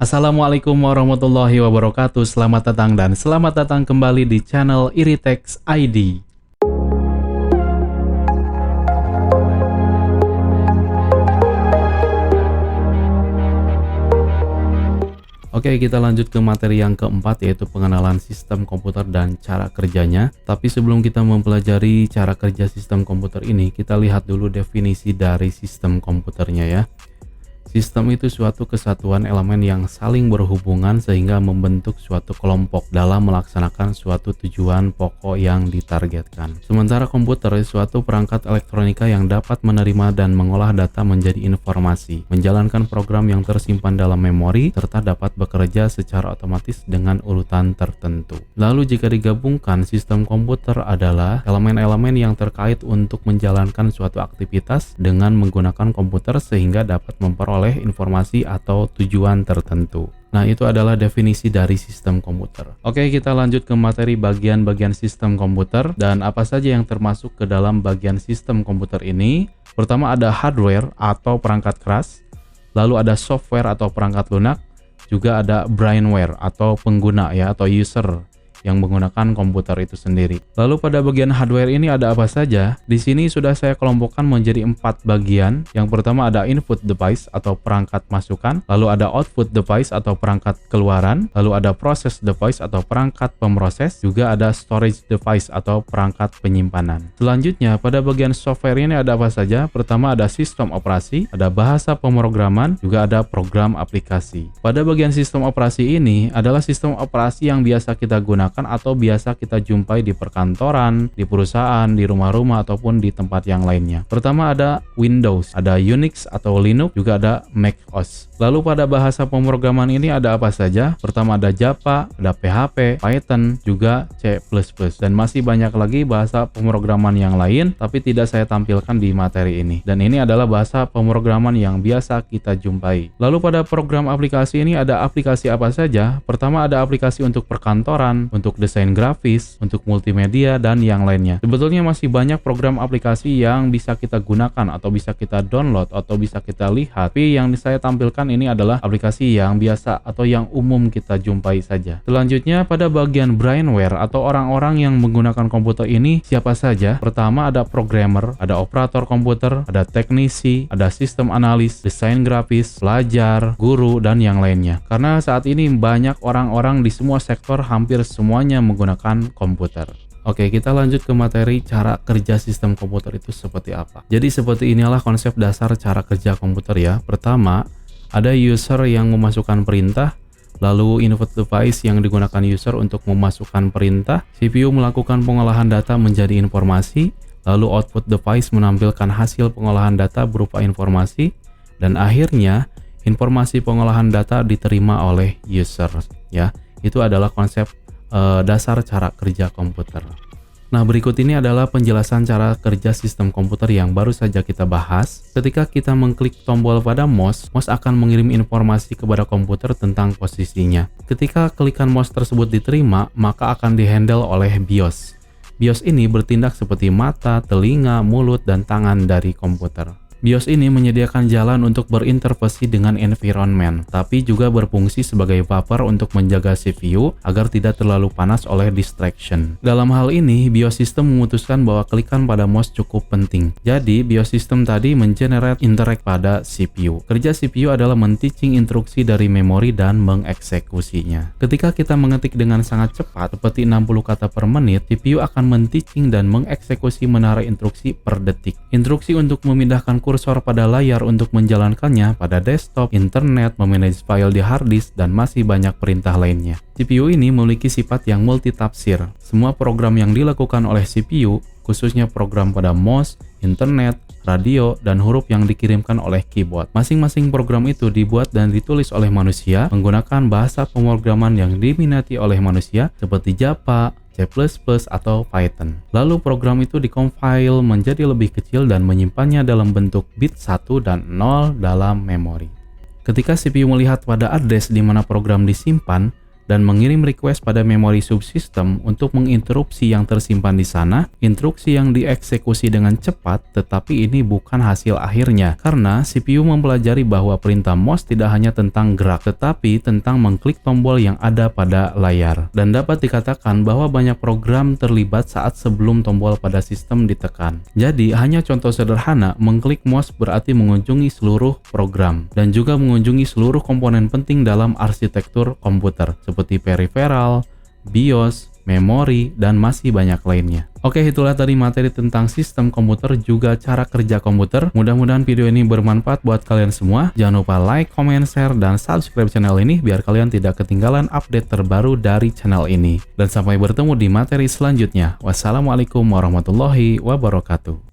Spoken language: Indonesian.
Assalamualaikum warahmatullahi wabarakatuh. Selamat datang dan selamat datang kembali di channel Iritex ID. Oke, kita lanjut ke materi yang keempat, yaitu pengenalan sistem komputer dan cara kerjanya. Tapi sebelum kita mempelajari cara kerja sistem komputer ini, kita lihat dulu definisi dari sistem komputernya ya. Sistem itu suatu kesatuan elemen yang saling berhubungan sehingga membentuk suatu kelompok dalam melaksanakan suatu tujuan pokok yang ditargetkan. Sementara komputer suatu perangkat elektronika yang dapat menerima dan mengolah data menjadi informasi, menjalankan program yang tersimpan dalam memori, serta dapat bekerja secara otomatis dengan urutan tertentu. Lalu jika digabungkan, sistem komputer adalah elemen-elemen yang terkait untuk menjalankan suatu aktivitas dengan menggunakan komputer sehingga dapat memperoleh informasi atau tujuan tertentu. Nah, itu adalah definisi dari sistem komputer. Oke, kita lanjut ke materi bagian-bagian sistem komputer dan apa saja yang termasuk ke dalam bagian sistem komputer ini. Pertama ada hardware atau perangkat keras, lalu ada software atau perangkat lunak, juga ada brainware atau pengguna ya atau user yang menggunakan komputer itu sendiri. Lalu pada bagian hardware ini ada apa saja? Di sini sudah saya kelompokkan menjadi 4 bagian. Yang pertama ada input device atau perangkat masukan, lalu ada output device atau perangkat keluaran, lalu ada process device atau perangkat pemroses, juga ada storage device atau perangkat penyimpanan. Selanjutnya pada bagian software ini ada apa saja? Pertama ada sistem operasi, ada bahasa pemrograman, juga ada program aplikasi. Pada bagian sistem operasi ini adalah sistem operasi yang biasa kita gunakan atau biasa kita jumpai di perkantoran, di perusahaan, di rumah-rumah ataupun di tempat yang lainnya. Pertama ada Windows, ada Unix atau Linux, juga ada Mac OS. Lalu pada bahasa pemrograman ini ada apa saja? Pertama ada Java, ada PHP, Python, juga C++, dan masih banyak lagi bahasa pemrograman yang lain tapi tidak saya tampilkan di materi ini. Dan ini adalah bahasa pemrograman yang biasa kita jumpai. Lalu pada program aplikasi ini ada aplikasi apa saja? Pertama ada aplikasi untuk perkantoran, untuk desain grafis, untuk multimedia, dan yang lainnya. Sebetulnya masih banyak program aplikasi yang bisa kita gunakan atau bisa kita download atau bisa kita lihat. Tapi yang saya tampilkan ini adalah aplikasi yang biasa atau yang umum kita jumpai saja. Selanjutnya pada bagian brainware atau orang-orang yang menggunakan komputer ini siapa saja? Pertama ada programmer, ada operator komputer, ada teknisi, ada sistem analis, desain grafis, pelajar, guru, dan yang lainnya. Karena saat ini banyak orang-orang di semua sektor hampir semuanya menggunakan komputer. Oke, kita lanjut ke materi cara kerja sistem komputer itu seperti apa. Jadi seperti inilah konsep dasar cara kerja komputer ya. Pertama, ada user yang memasukkan perintah, lalu input device yang digunakan user untuk memasukkan perintah, CPU melakukan pengolahan data menjadi informasi, lalu output device menampilkan hasil pengolahan data berupa informasi, dan akhirnya informasi pengolahan data diterima oleh user ya. Itu adalah konsep dasar cara kerja komputer. Nah, berikut ini adalah penjelasan cara kerja sistem komputer yang baru saja kita bahas. Ketika kita mengklik tombol pada mouse akan mengirim informasi kepada komputer tentang posisinya. Ketika klikan mouse tersebut diterima, maka akan dihandle oleh BIOS. BIOS ini bertindak seperti mata, telinga, mulut, dan tangan dari komputer. BIOS ini menyediakan jalan untuk berinterfaksi dengan environment, tapi juga berfungsi sebagai buffer untuk menjaga CPU agar tidak terlalu panas oleh distraction. Dalam hal ini, BIOS system memutuskan bahwa klikan pada mouse cukup penting. Jadi, BIOS system tadi mengenerate interact pada CPU. Kerja CPU adalah men-teaching instruksi dari memori dan mengeksekusinya. Ketika kita mengetik dengan sangat cepat, seperti 60 kata per menit, CPU akan men-teaching dan mengeksekusi menara instruksi per detik. Instruksi untuk memindahkan kursor pada layar untuk menjalankannya pada desktop, internet, memanage file di hard disk, dan masih banyak perintah lainnya. CPU ini memiliki sifat yang multitafsir. Semua program yang dilakukan oleh CPU, khususnya program pada mouse, internet, radio, dan huruf yang dikirimkan oleh keyboard. Masing-masing program itu dibuat dan ditulis oleh manusia menggunakan bahasa pemrograman yang diminati oleh manusia seperti Java, C++, atau Python. Lalu program itu dikompil menjadi lebih kecil dan menyimpannya dalam bentuk bit 1 dan 0 dalam memori. Ketika CPU melihat pada address di mana program disimpan, dan mengirim request pada memori subsistem untuk menginterupsi yang tersimpan di sana, instruksi yang dieksekusi dengan cepat, tetapi ini bukan hasil akhirnya, karena CPU mempelajari bahwa perintah mouse tidak hanya tentang gerak, tetapi tentang mengklik tombol yang ada pada layar. Dan dapat dikatakan bahwa banyak program terlibat saat sebelum tombol pada sistem ditekan. Jadi, hanya contoh sederhana, mengklik mouse berarti mengunjungi seluruh program, dan juga mengunjungi seluruh komponen penting dalam arsitektur komputer, seperti peripheral, BIOS, memori, dan masih banyak lainnya. Oke, itulah tadi materi tentang sistem komputer juga cara kerja komputer. Mudah-mudahan video ini bermanfaat buat kalian semua. Jangan lupa like, comment, share, dan subscribe channel ini biar kalian tidak ketinggalan update terbaru dari channel ini. Dan sampai bertemu di materi selanjutnya. Wassalamualaikum warahmatullahi wabarakatuh.